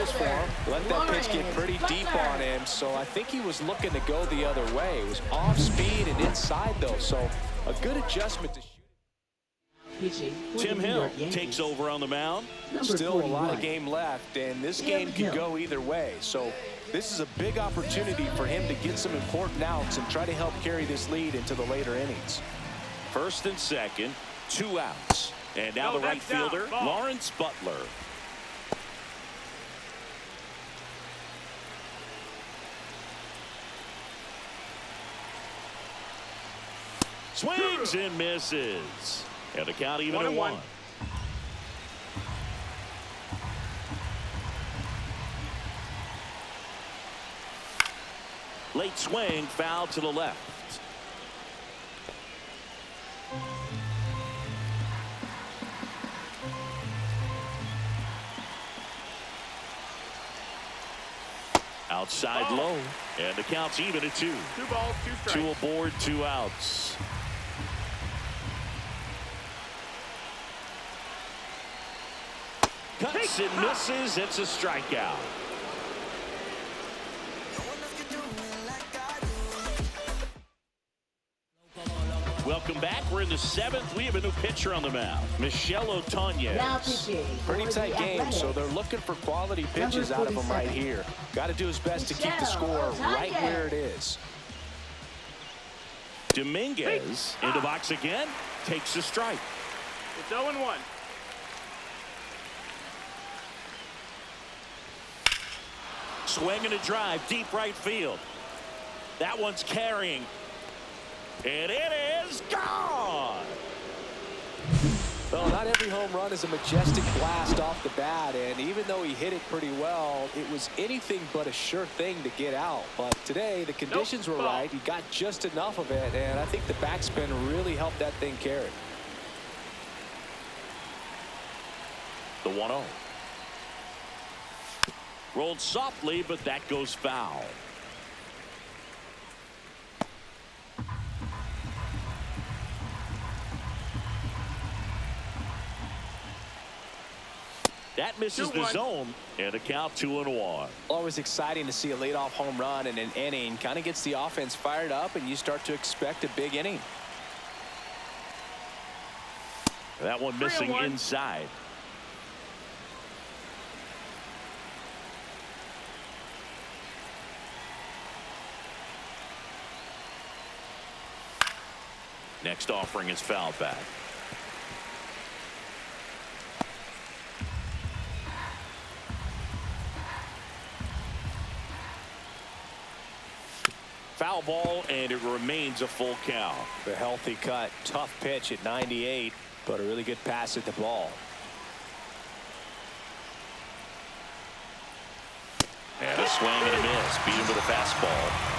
goes for him. Let that pitch get pretty deep on him, so I think he was looking to go the other way. It was off speed and inside, though, so a good adjustment to shoot. Tim Hill takes over on the mound. Still a lot of game left, and this game can go either way. So this is a big opportunity for him to get some important outs and try to help carry this lead into the later innings. First and second, 2 outs. And now the right fielder, Lawrence Butler. Swings and misses. And the count even at 1. Late swing, foul to the left. Outside low, and the count's even at 2. 2 balls, 2 strikes. 2 aboard, 2 outs. Cuts and misses. It's a strikeout. Welcome back. We're in the 7th. We have a new pitcher on the mound, Michel Otonez. Pretty tight game, so they're looking for quality pitches out of him right here. Got to do his best to keep the score right where it is. Dominguez in the box again. Takes a strike. It's 0-1. Swing and a drive, deep right field. That one's carrying. And it is gone. Well, not every home run is a majestic blast off the bat, and even though he hit it pretty well, it was anything but a sure thing to get out. But today, the conditions were right. He got just enough of it, and I think the backspin really helped that thing carry. The 1-0. Rolled softly, but that goes foul. That misses the zone, and a count 2-1. Always exciting to see a leadoff home run in an inning. Kind of gets the offense fired up, and you start to expect a big inning. That one missing inside. Next offering is fouled back. Foul ball, and it remains a full count. The healthy cut, tough pitch at 98, but a really good pass at the ball. And a swing and a miss. Beat him with a fastball.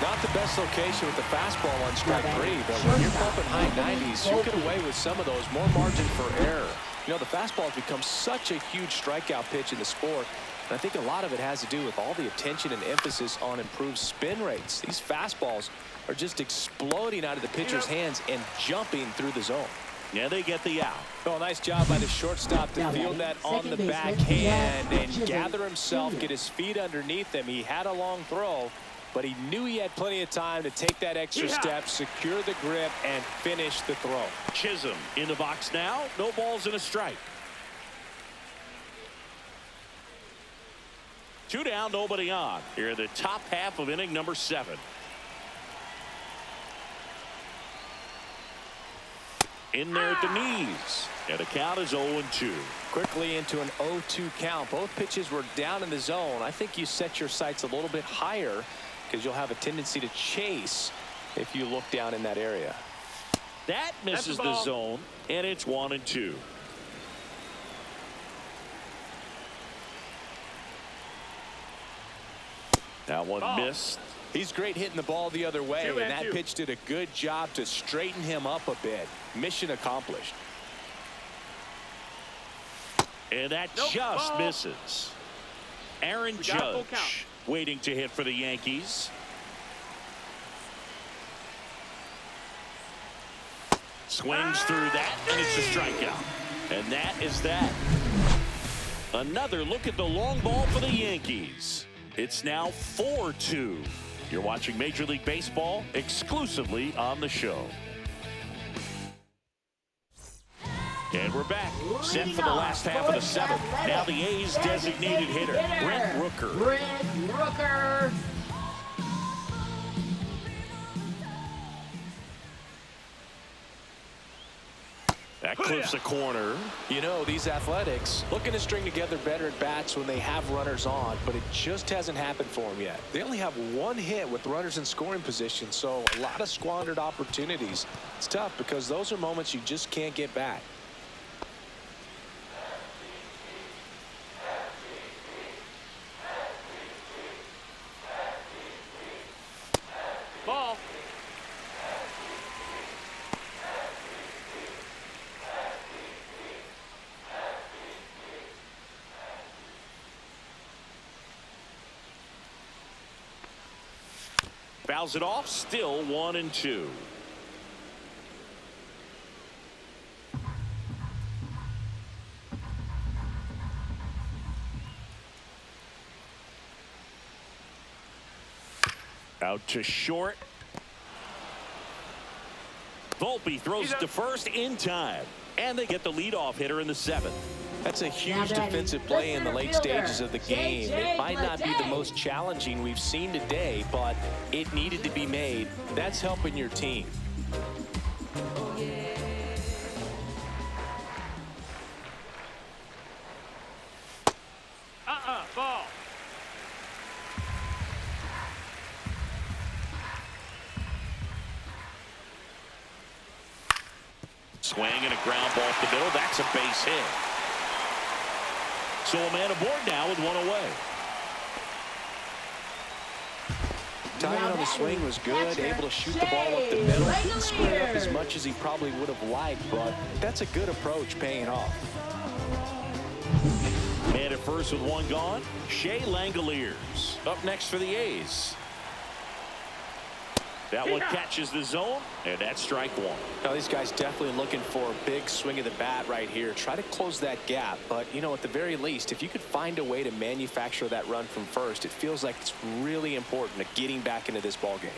Not the best location with the fastball on strike 3, but when you're pumping high 90s, you get away with some of those. More margin for error. You know, the fastball has become such a huge strikeout pitch in the sport. And I think a lot of it has to do with all the attention and emphasis on improved spin rates. These fastballs are just exploding out of the pitcher's hands and jumping through the zone. Yeah, they get the out. Oh, nice job by the shortstop to field that on the backhand and gather himself, get his feet underneath him. He had a long throw, but he knew he had plenty of time to take that extra step, secure the grip, and finish the throw. Chisholm in the box now. No balls and a strike. 2 down, nobody on. Here in the top half of inning number 7. In there at the knees. And the count is 0-2. Quickly into an 0-2 count. Both pitches were down in the zone. I think you set your sights a little bit higher because you'll have a tendency to chase if you look down in that area. That misses the zone, and it's 1-2. That one missed. He's great hitting the ball the other way, and that pitch did a good job to straighten him up a bit. Mission accomplished. And that just misses. Aaron Judge waiting to hit for the Yankees. Swings through that, and it's a strikeout. And that is that. Another look at the long ball for the Yankees. It's now 4-2. You're watching Major League Baseball exclusively on the show. And we're back, set for the last half of the seventh. Now the A's designated hitter, Brent Rooker. That clips the corner. You know, these Athletics looking to string together better at bats when they have runners on, but it just hasn't happened for them yet. They only have one hit with runners in scoring position, so a lot of squandered opportunities. It's tough because those are moments you just can't get back. Ball. Fouls it off, still 1-2. Out to short. Volpe throws to first in time. And they get the leadoff hitter in the seventh. That's a huge defensive play in the late stages of the game. It might not be the most challenging we've seen today, but it needed to be made. That's helping your team. Ball. Swing and a ground ball up the middle. That's a base hit. So a man aboard now with one away. Timing on the swing was good, able to shoot the ball up the middle. Didn't square up as much as he probably would have liked, but that's a good approach paying off. Man at first with one gone. Shea Langoliers up next for the A's. That one catches the zone, and that's strike one. Now, these guys definitely looking for a big swing of the bat right here. Try to close that gap. But, you know, at the very least, if you could find a way to manufacture that run from first, it feels like it's really important to getting back into this ball game.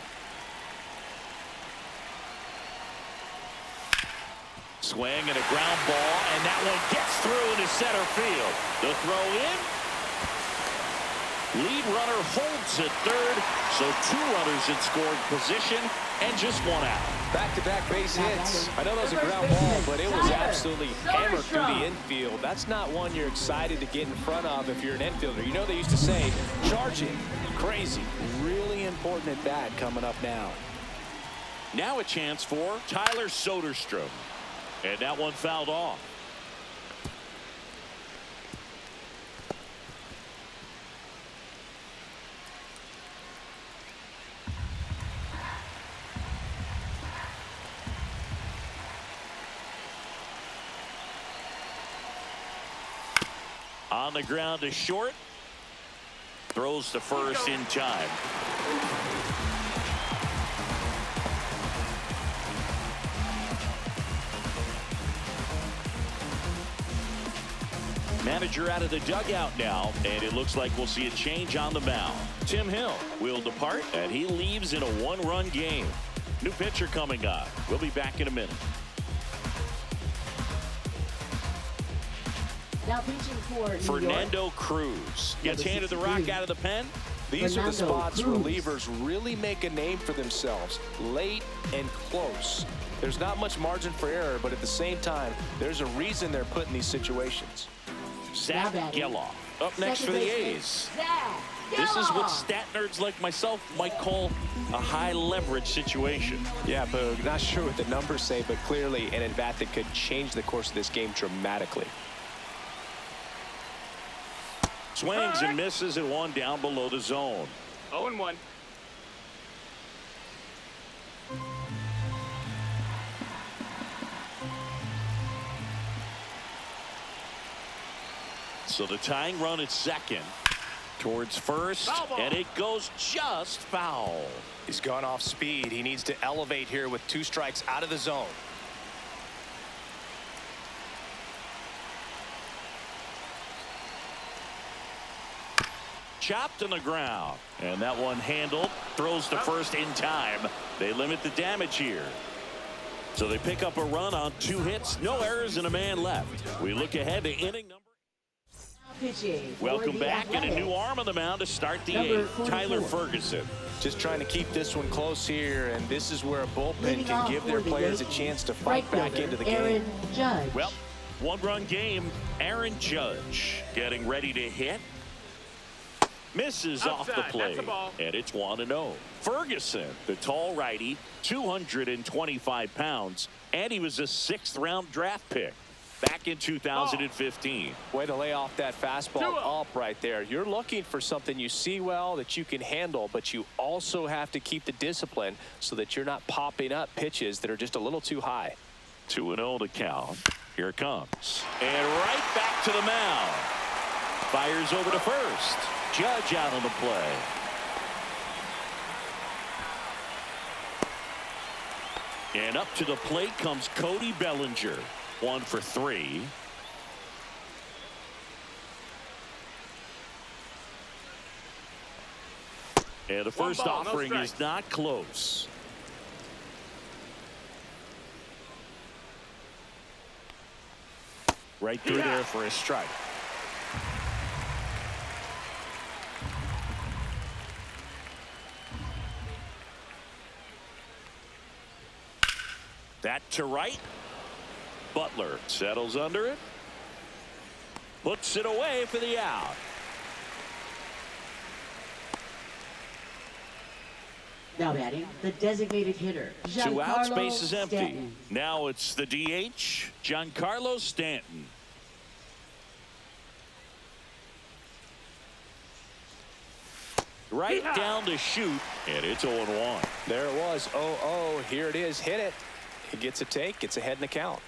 Swing and a ground ball, and that one gets through into center field. The throw in. Lead runner holds at third, so two runners in scoring position and just one out. Back-to-back base hits. I know that was a ground ball, but it was absolutely hammered through the infield. That's not one you're excited to get in front of if you're an infielder. You know they used to say, charge it. Crazy. Really important at bat coming up now. Now a chance for Tyler Soderstrom. And that one fouled off. On the ground to short. Throws to first in time. Manager out of the dugout now, and it looks like we'll see a change on the mound. Tim Hill will depart, and he leaves in a one-run game. New pitcher coming on. We'll be back in a minute. Now pitching for Fernando Cruz gets handed the rock out of the pen. These are the spots Cruz. relievers really make a name for themselves, late and close. There's not much margin for error, but at the same time, there's a reason they're put in these situations. Zach Geloff up next for the A's. This is what stat nerds like myself might call a high leverage situation. Yeah, Boog, not sure what the numbers say, but clearly an at-bat that could change the course of this game dramatically. Swings and misses and one down below the zone. 0-1. So the tying run at second towards first, and it goes just foul. He's gone off speed. He needs to elevate here with 2 strikes out of the zone. chopped on the ground. And that one handled. Throws to first in time. They limit the damage here. So they pick up a run on 2 hits. No errors and a man left. We look ahead to inning number. Welcome back, and a new arm on the mound to start the 8th. Tyler Ferguson. Just trying to keep this one close here, and this is where a bullpen can give their players a chance to fight back into the game. Well, 1-run game. Aaron Judge getting ready to hit. Misses off the plate, and it's 1-0. Ferguson, the tall righty, 225 pounds, and he was a 6th-round draft pick back in 2015. Way to lay off that fastball up right there. You're looking for something you see well that you can handle, but you also have to keep the discipline so that you're not popping up pitches that are just a little too high. 2-0 to count. Here it comes. And right back to the mound. Fires over to first. Judge out on the play. And up to the plate comes Cody Bellinger. 1 for 3. And the first offering is not close. Right through there for a strike. That to right. Butler settles under it. Puts it away for the out. Now batting, the designated hitter. 2 outs, base is empty. Stanton. Now it's the DH, Giancarlo Stanton. Right down to shoot, and it's 0-1. There it was. 0-0. Here it is. Hit it. He gets a take. Gets ahead in the count.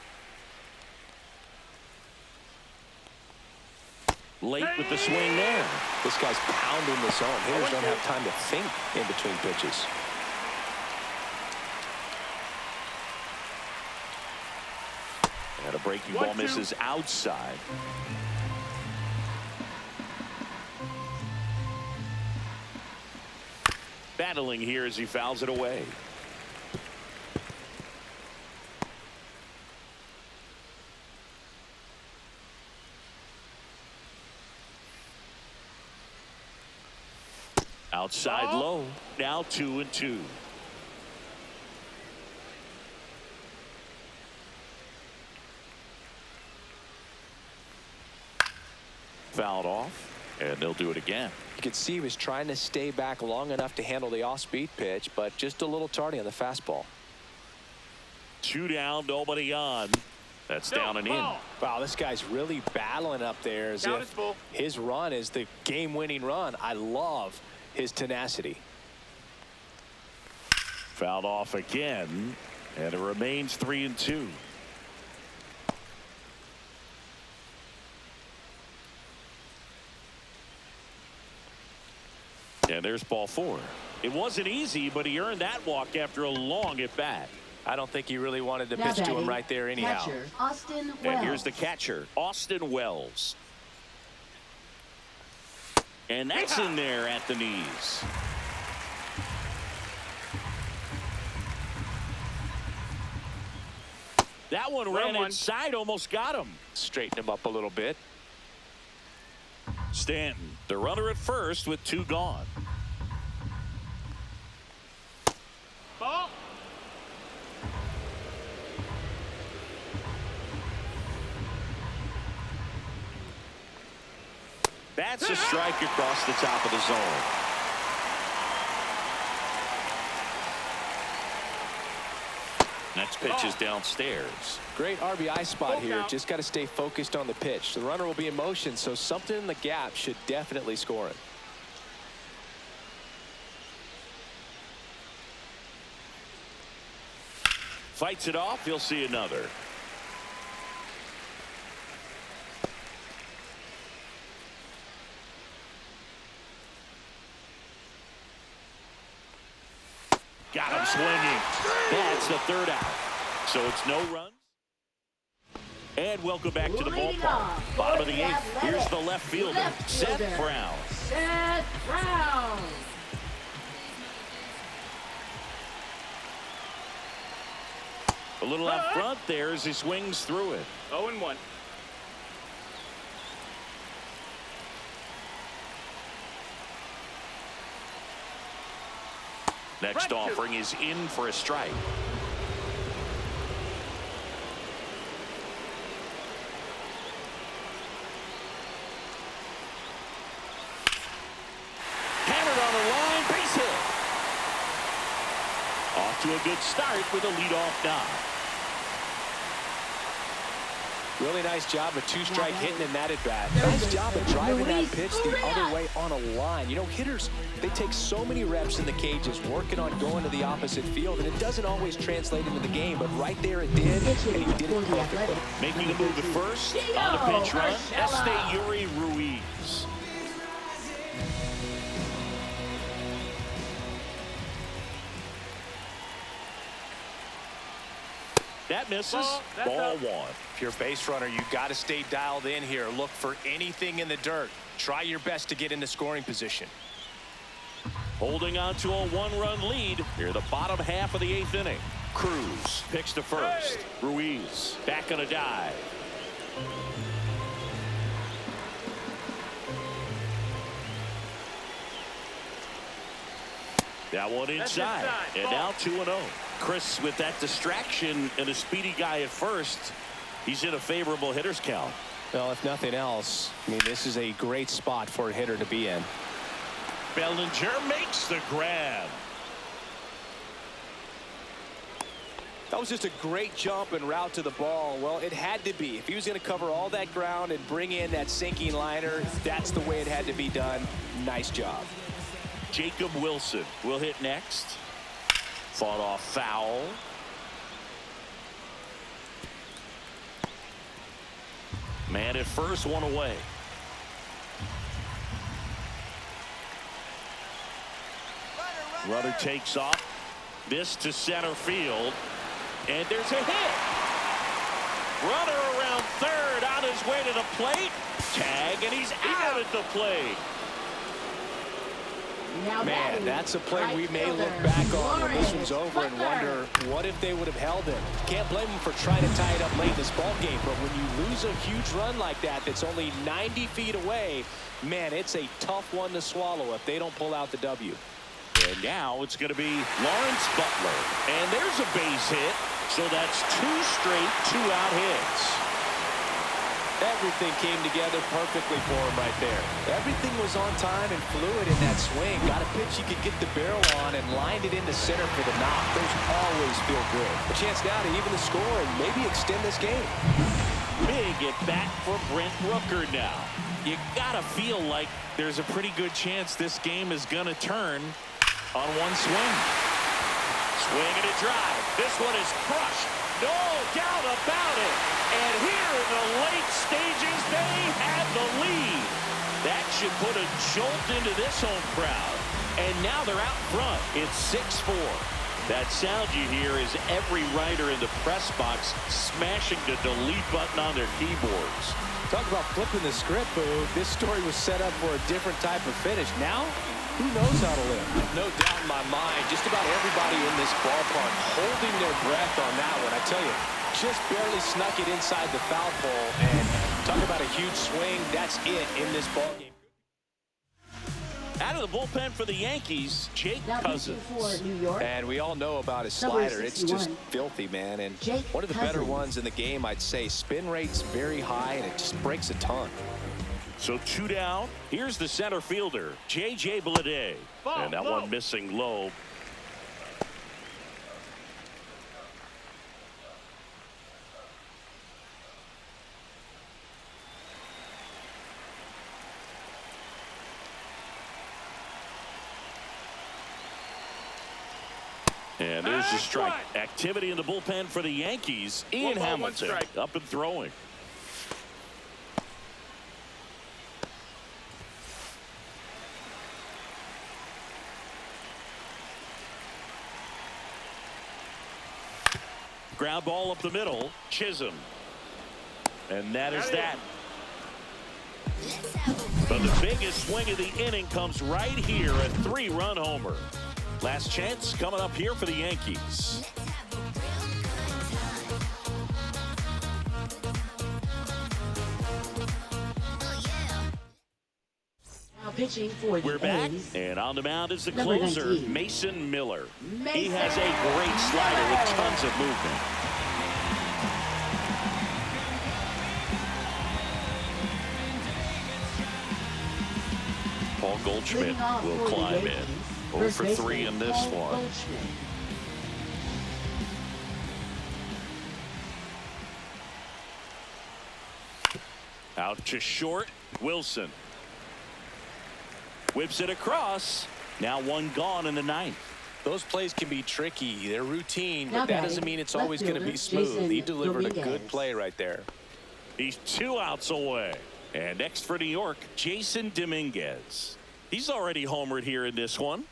Late with the swing there. This guy's pounding the zone. Hitters don't have time to think in between pitches. And a breaking ball misses outside. Battling here as he fouls it away. Outside low. Now 2-2. Fouled off, and they'll do it again. You could see he was trying to stay back long enough to handle the off-speed pitch, but just a little tardy on the fastball. 2 down, nobody on. That's down and in. Wow, this guy's really battling up there as if his run is the game-winning run. I love his tenacity. Fouled off again, and it remains 3-2. And there's ball 4. It wasn't easy, but he earned that walk after a long at bat. I don't think he really wanted to pitch to him right there anyhow. Catcher, Austin Wells. And here's the catcher, Austin Wells. And that's in there at the knees. That one ran inside, almost got him. Straighten him up a little bit. Stanton, the runner at first with 2 gone. Ball. That's a strike across the top of the zone. Next pitch is downstairs. Great RBI spot here. Just got to stay focused on the pitch. The runner will be in motion, so something in the gap should definitely score it. Fights it off. He'll see another. Got him swinging. That's the 3rd out. So it's no runs. And welcome back to the ballpark. Bottom of the 8th. Here's the left fielder, Seth Brown. Seth Round. A little out front there as he swings through it. 0-1. Next offering is in for a strike. Hammered on the line, base hit. Off to a good start with a leadoff knock. Really nice job of two-strike hitting in that at-bat. Nice job of driving that pitch the other way on a line. You know, hitters, they take so many reps in the cages working on going to the opposite field, and it doesn't always translate into the game, but right there it did, and he did it perfectly. Making the move to first on the pinch run, Yuri Ruiz. That misses. Ball one. If you're a base runner, you got to stay dialed in here. Look for anything in the dirt. Try your best to get into scoring position. Holding on to a one-run lead near the bottom half of the 8th inning. Cruz picks to first. Ruiz back on a dive. That one inside. And now 2-0. Chris, with that distraction and a speedy guy at first, he's in a favorable hitter's count. Well, if nothing else, I mean, this is a great spot for a hitter to be in. Bellinger makes the grab. That was just a great jump and route to the ball. Well, it had to be. If he was going to cover all that ground and bring in that sinking liner, that's the way it had to be done. Nice job. Jacob Wilson will hit next. Fought off foul. Man at first, one away. Runner takes off. This to center field. And there's a hit. Runner around third on his way to the plate. Tag, and he's out at the plate. Man, that's a play we may look back on when this one's over and wonder, what if they would have held him? Can't blame him for trying to tie it up late in this ball game, but when you lose a huge run like that that's only 90 feet away, man, it's a tough one to swallow if they don't pull out the W. And now it's going to be Lawrence Butler. And there's a base hit, so that's 2 straight 2-out hits. Everything came together perfectly for him right there. Everything was on time and fluid in that swing. Got a pitch he could get the barrel on and lined it into center for the knock. Those always feel good. A chance now to even the score and maybe extend this game. Big at bat for Brent Rooker now. You gotta feel like there's a pretty good chance this game is gonna turn on one swing. Swing and a drive. This one is crushed. No doubt about it. And here in the late stages, they have the lead. That should put a jolt into this home crowd. And now they're out front. It's 6-4. That sound you hear is every writer in the press box smashing the delete button on their keyboards. Talk about flipping the script, Boo. This story was set up for a different type of finish. Now, who knows how to live? No doubt in my mind, just about everybody in this ballpark holding their breath on that one. I tell you, just barely snuck it inside the foul pole. And talk about a huge swing. That's it in this ballgame. Out of the bullpen for the Yankees, Jake Cousins. And we all know about his slider. It's just filthy, man. And one of the better ones in the game, I'd say. Spin rate's very high, and it just breaks a ton. So 2 down. Here's the center fielder, J.J. Bleday. And that one missing low. And there's the strike. Activity in the bullpen for the Yankees. Ian Hamilton up and throwing. Ground ball up the middle. Chisholm. And that is that. Let's have a But the biggest swing of the inning comes right here, a 3-run homer. Last chance coming up here for the Yankees. Now pitching for the We're back, A's. and on the mound is the Number closer, 19. Mason Miller. He Mason has a great slider with tons of movement. Paul Goldschmidt Leading off will for the climb in. Yankees, 0 first for 3 baseman in this Paul one. Goldschmidt. Out to short, Wilson. Whips it across. Now 1 gone in the 9th. Those plays can be tricky. They're routine, Now but that batting, doesn't mean it's left always going to fielder be smooth. Jason He delivered a Dominguez. good play right there. He's 2 outs away. And next for New York, Jason Dominguez. He's already homered here in this one.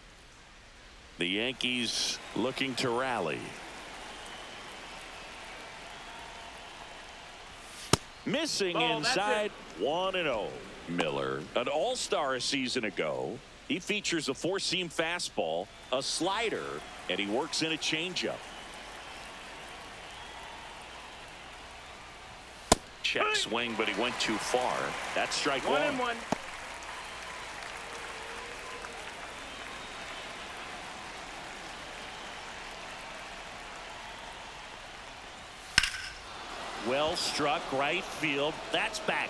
The Yankees looking to rally. Missing Ball, that's inside, 1-0. Miller, an all-star a season ago. He features a 4-seam fastball, a slider, and he works in a changeup. Check swing, but he went too far. That's strike 1. 1-1. Well struck right field. That's back.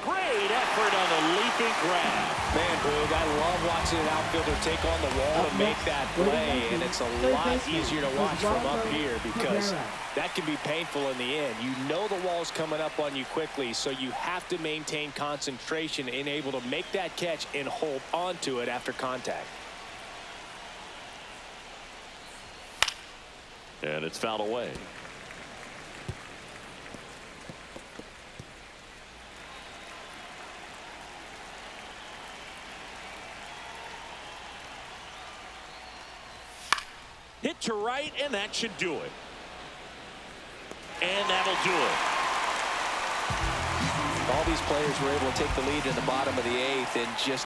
Great effort on the leaping grab. Man, Boog, I love watching an outfielder take on the wall to make that play, and it's a lot easier to watch from up here because that can be painful in the end. You know the wall's coming up on you quickly, so you have to maintain concentration and able to make that catch and hold onto it after contact. And it's fouled away. Hit to right, and that should do it. And that'll do it. All these players were able to take the lead in the bottom of the 8th and just